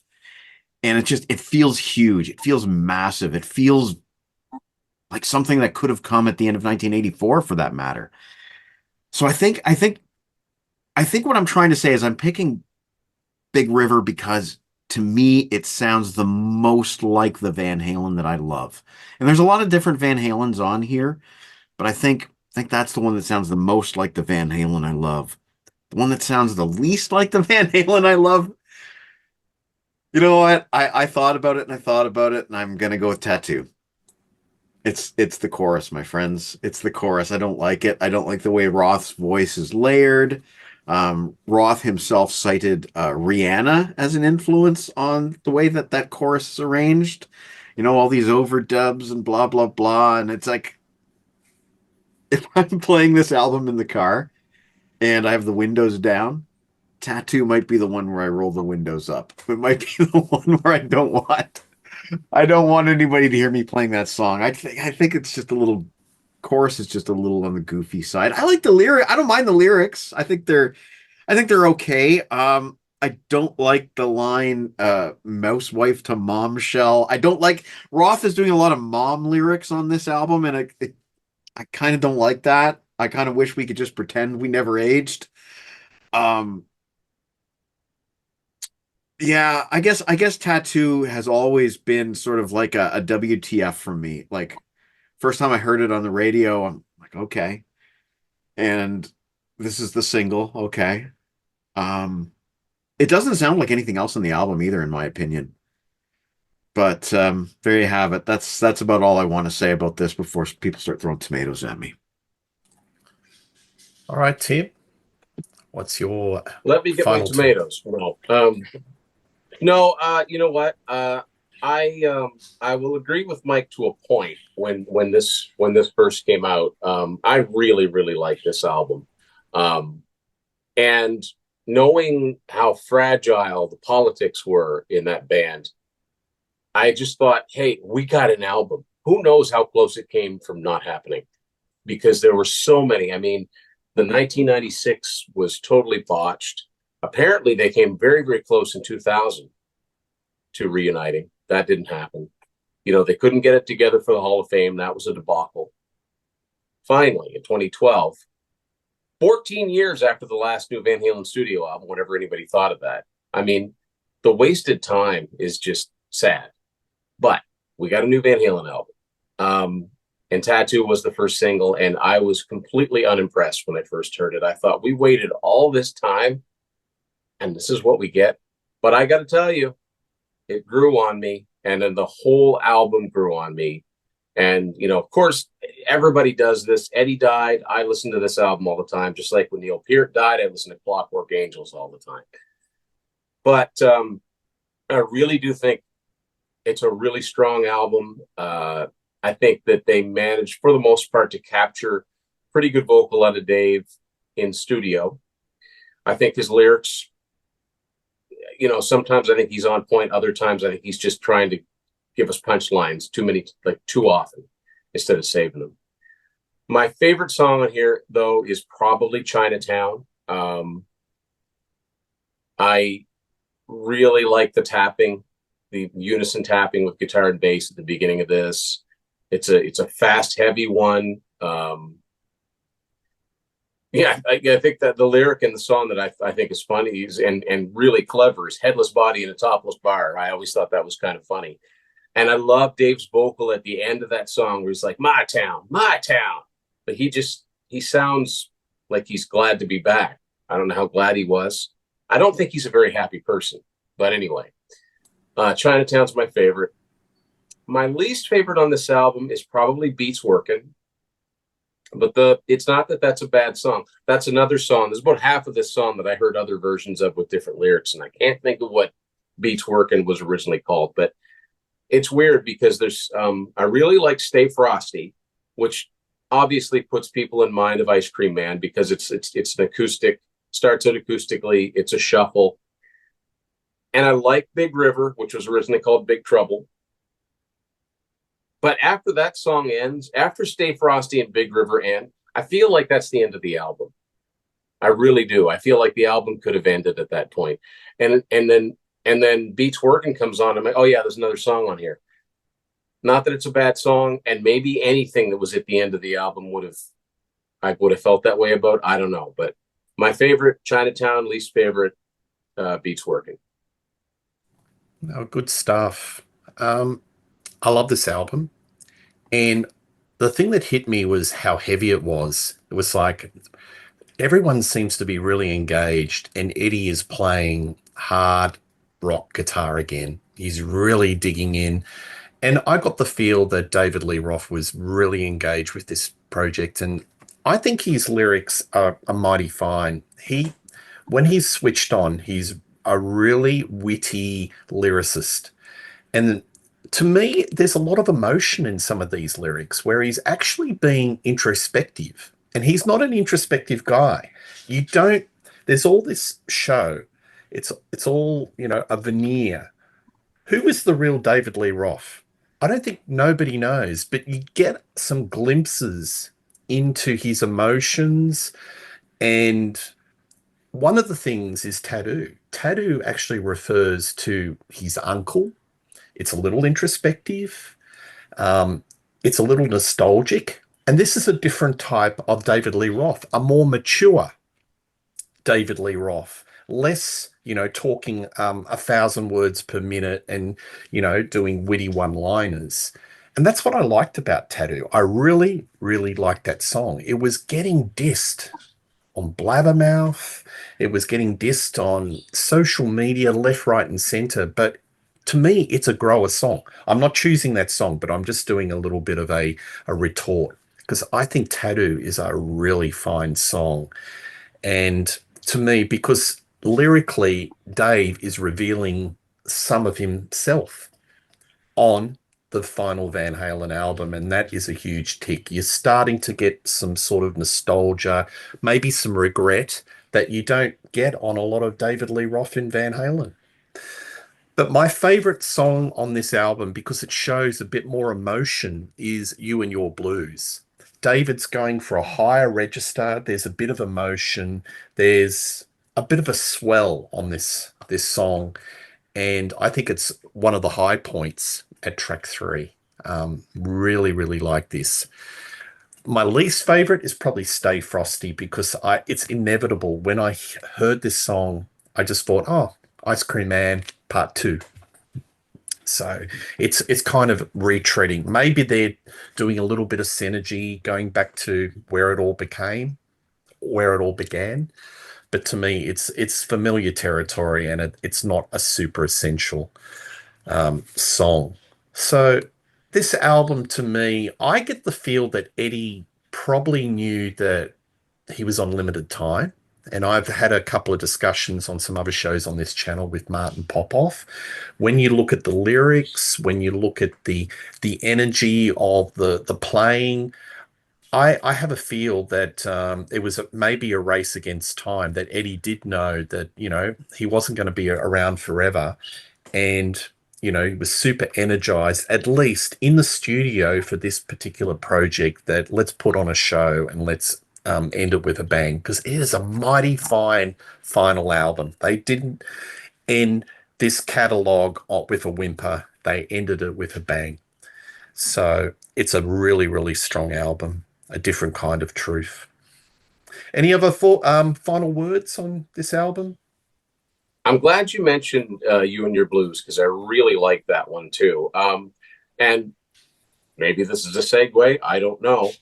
And it feels huge. It feels massive. It feels like something that could have come at the end of 1984 for that matter. So I think what I'm trying to say is I'm picking Big River because to me it sounds the most like the Van Halen that I love. And there's a lot of different Van Halens on here, but I think that's the one that sounds the most like the Van Halen I love. The one that sounds the least like the Van Halen I love. You know what? I thought about it and I thought about it, and I'm gonna go with Tattoo. It's the chorus, my friends. It's the chorus. I don't like it. I don't like the way Roth's voice is layered. Roth himself cited Rihanna as an influence on the way that chorus is arranged. All these overdubs and blah, blah, blah. And it's like, if I'm playing this album in the car and I have the windows down, Tattoo might be the one where I roll the windows up. It might be the one where I don't want anybody to hear me playing that song. I think it's just a little chorus is just a little on the goofy side. I like the lyric. I don't mind the lyrics. I think they're okay. I don't like the line mouse wife to mom shell. I don't like Roth is doing a lot of mom lyrics on this album, and I kind of don't like that. I kind of wish we could just pretend we never aged. Um, yeah, I guess Tattoo has always been sort of like a WTF for me. Like first time I heard it on the radio, I'm like, okay. And this is the single, okay. Um, it doesn't sound like anything else on the album either, in my opinion. But there you have it. That's about all I want to say about this before people start throwing tomatoes at me. All right, Tim, what's your Let me get my final two? tomatoes. No, you know what? I will agree with Mike to a point when this first came out. I really really like this album, and knowing how fragile the politics were in that band, I just thought, hey, we got an album. Who knows how close it came from not happening? Because there were so many. I mean, the 1996 was totally botched. Apparently, they came very, very close in 2000 to reuniting. That didn't happen. They couldn't get it together for the Hall of Fame. That was a debacle. Finally, in 2012, 14 years after the last new Van Halen studio album, whatever anybody thought of that. I mean, the wasted time is just sad. But we got a new Van Halen album. And Tattoo was the first single, and I was completely unimpressed when I first heard it. I thought, we waited all this time, and this is what we get. But I got to tell you, it grew on me, and then the whole album grew on me. And, of course, everybody does this. Eddie died. I listen to this album all the time. Just like when Neil Peart died, I listen to Clockwork Angels all the time. But I really do think it's a really strong album. I think that they managed, for the most part, to capture pretty good vocal out of Dave in studio. I think his lyrics, sometimes I think he's on point. Other times I think he's just trying to give us punchlines too often instead of saving them. My favorite song on here, though, is probably Chinatown. I really like the tapping, the unison tapping with guitar and bass at the beginning of this. It's a fast, heavy one. Yeah, I think that the lyric in the song that I think is funny is and really clever is "Headless Body in a Topless Bar." I always thought that was kind of funny, and I love Dave's vocal at the end of that song where he's like, "My town, my town," but he sounds like he's glad to be back. I don't know how glad he was. I don't think he's a very happy person, but anyway, Chinatown's my favorite. My least favorite on this album is probably Beats Workin'. But it's not that that's a bad song. That's another song. There's about half of this song that I heard other versions of with different lyrics, and I can't think of what Beats Workin' was originally called. But it's weird because there's I really like Stay Frosty, which obviously puts people in mind of Ice Cream Man because it's an acoustic, starts out acoustically, it's a shuffle. And I like Big River, which was originally called Big Trouble. But after that song ends, after Stay Frosty and Big River end, I feel like that's the end of the album. I really do. I feel like the album could have ended at that point. And then Beats Workin' comes on. I'm like, oh yeah, there's another song on here. Not that it's a bad song, and maybe anything that was at the end of the album I would have felt that way about. I don't know. But my favorite, Chinatown, least favorite, Beats Workin'. Oh, good stuff. I love this album. And the thing that hit me was how heavy it was. It was like everyone seems to be really engaged, and Eddie is playing hard rock guitar again. He's really digging in. And I got the feel that David Lee Roth was really engaged with this project. And I think his lyrics are mighty fine. When he's switched on, he's a really witty lyricist. And to me, there's a lot of emotion in some of these lyrics where he's actually being introspective, and he's not an introspective guy. You don't, there's all this show. It's all, a veneer. Who is the real David Lee Roth? I don't think nobody knows, but you get some glimpses into his emotions. And one of the things is tattoo. Tattoo actually refers to his uncle. It's a little introspective. Um, it's a little nostalgic. And this is a different type of David Lee Roth, a more mature David Lee Roth, less, talking 1,000 words per minute and, doing witty one-liners. And that's what I liked about Tattoo. I really, really liked that song. It was getting dissed on Blabbermouth. It was getting dissed on social media, left, right, and center. But to me, it's a grower song. I'm not choosing that song, but I'm just doing a little bit of a retort because I think Tattoo is a really fine song. And to me, because lyrically, Dave is revealing some of himself on the final Van Halen album, and that is a huge tick. You're starting to get some sort of nostalgia, maybe some regret that you don't get on a lot of David Lee Roth in Van Halen. But my favorite song on this album, because it shows a bit more emotion, is You and Your Blues. David's going for a higher register. There's a bit of emotion. There's a bit of a swell on this song, and I think it's one of the high points at track 3. Really, really like this. My least favorite is probably Stay Frosty because it's inevitable. When I heard this song, I just thought, oh, Ice Cream Man Part 2. So it's kind of retreading. Maybe they're doing a little bit of synergy, going back to where it all began. But to me, it's familiar territory, and it's not a super essential song. So this album, to me, I get the feel that Eddie probably knew that he was on limited time. And I've had a couple of discussions on some other shows on this channel with Martin Popoff. When you look at the lyrics, when you look at the energy of the playing, I have a feel that it was maybe a race against time, that Eddie did know that, he wasn't going to be around forever. And, he was super energized, at least in the studio for this particular project, that let's put on a show and let's end it with a bang, because it is a mighty fine final album. They didn't end this catalog with a whimper. They ended it with a bang. So it's a really, really strong album, a different kind of truth. Any other final words on this album? I'm glad you mentioned You and Your Blues because I really like that one too. And maybe this is a segue, I don't know.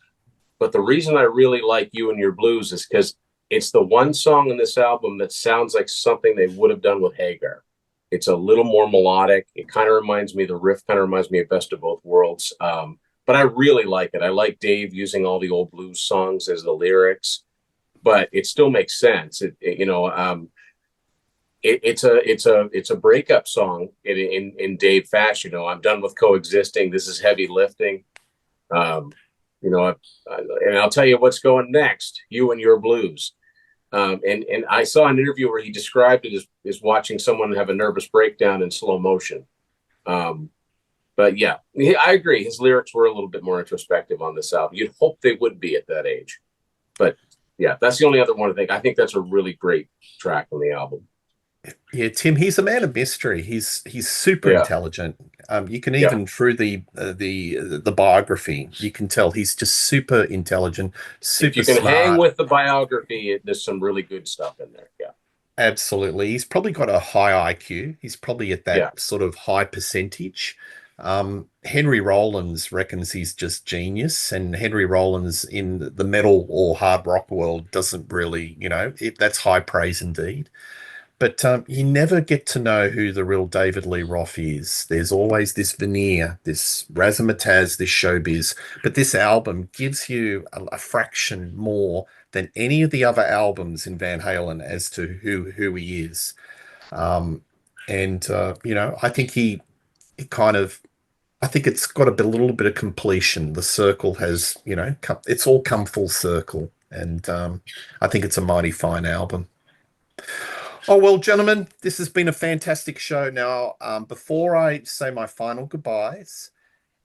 But the reason I really like You and Your Blues is because it's the one song in this album that sounds like something they would have done with Hagar. It's a little more melodic. It kind of reminds me, the riff kind of reminds me of Best of Both Worlds. But I really like it. I like Dave using all the old blues songs as the lyrics, but it still makes sense. It's a breakup song in Dave fashion. I'm done with coexisting. This is heavy lifting. And I'll tell you what's going next. You and Your Blues. And I saw an interview where he described it as watching someone have a nervous breakdown in slow motion. But yeah, I agree. His lyrics were a little bit more introspective on this album. You'd hope they would be at that age. But yeah, that's the only other one I think. I think that's a really great track on the album. Yeah, Tim, he's a man of mystery. He's super intelligent. You can even through the biography, you can tell he's just super intelligent, super if you can smart. hang with the biography, there's some really good stuff in there. Yeah. Absolutely. He's probably got a high IQ. He's probably at that sort of high percentage. Henry Rollins reckons he's just genius, and Henry Rollins in the metal or hard rock world doesn't really, that's high praise indeed. But you never get to know who the real David Lee Roth is. There's always this veneer, this razzmatazz, this showbiz. But this album gives you a fraction more than any of the other albums in Van Halen as to who he is. I think he kind of I think it's got a little bit of completion. The circle has, it's all come full circle. And I think it's a mighty fine album. Oh, well, gentlemen, this has been a fantastic show. Now, before I say my final goodbyes,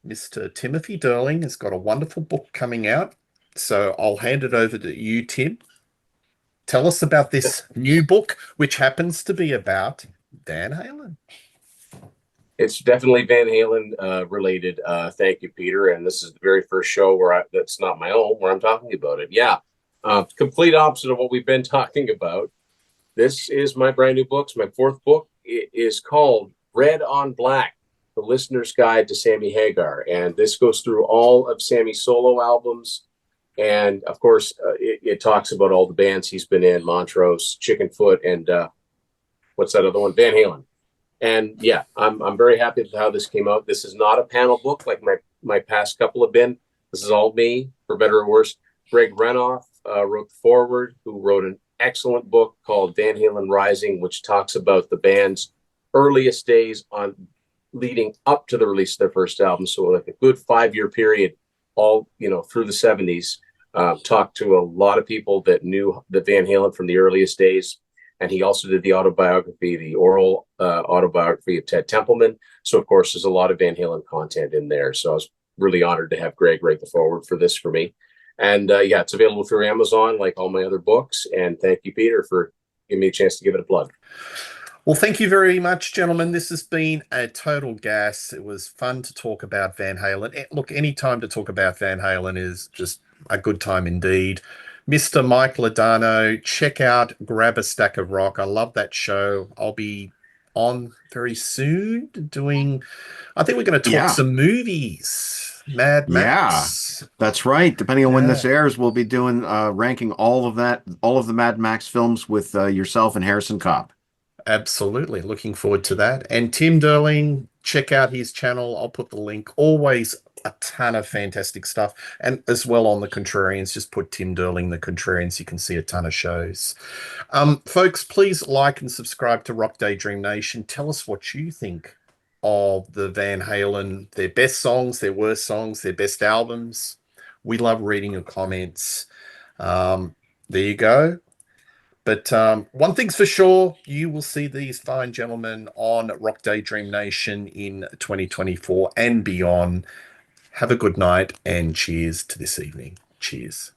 Mr. Timothy Durling has got a wonderful book coming out. So I'll hand it over to you, Tim. Tell us about this new book, which happens to be about Van Halen. It's definitely Van Halen related. Thank you, Peter. And this is the very first show that's not my own, where I'm talking about it. Yeah, complete opposite of what we've been talking about. This is my brand new book. It's my fourth book. It is called Red on Black, The Listener's Guide to Sammy Hagar. And this goes through all of Sammy's solo albums. And, of course, it talks about all the bands he's been in, Montrose, Chickenfoot, and what's that other one? Van Halen. And, yeah, I'm very happy with how this came out. This is not a panel book like my past couple have been. This is all me, for better or worse. Greg Renoff wrote the foreword, who wrote an excellent book called Van Halen Rising, which talks about the band's earliest days on leading up to the release of their first album. So like a good 5-year period, all, through the 70s. Talked to a lot of people that knew the Van Halen from the earliest days. And he also did the autobiography, the oral autobiography of Ted Templeman. So, of course, there's a lot of Van Halen content in there. So I was really honored to have Greg write the foreword for this for me. And yeah, it's available through Amazon, like all my other books. And thank you, Peter, for giving me a chance to give it a plug. Well, thank you very much, gentlemen. This has been a total gas. It was fun to talk about Van Halen. Look, any time to talk about Van Halen is just a good time indeed. Mr. Mike Ladano, check out Grab a Stack of Rock. I love that show. I'll be on very soon doing, I think we're going to talk some movies. Mad Max. Yeah, that's right. Depending on when this airs, we'll be doing ranking all of the Mad Max films with yourself and Harrison Cobb. Absolutely. Looking forward to that. And Tim Durling, check out his channel. I'll put the link. Always a ton of fantastic stuff. And as well on the Contrarians, just put Tim Durling, the Contrarians. You can see a ton of shows. Folks, please like and subscribe to Rock Daydream Nation. Tell us what you think of the Van Halen, their best songs, their worst songs, their best albums. We love reading your comments. There you go. But one thing's for sure, you will see these fine gentlemen on Rock Daydream Nation in 2024 and beyond. Have a good night and cheers to this evening. Cheers.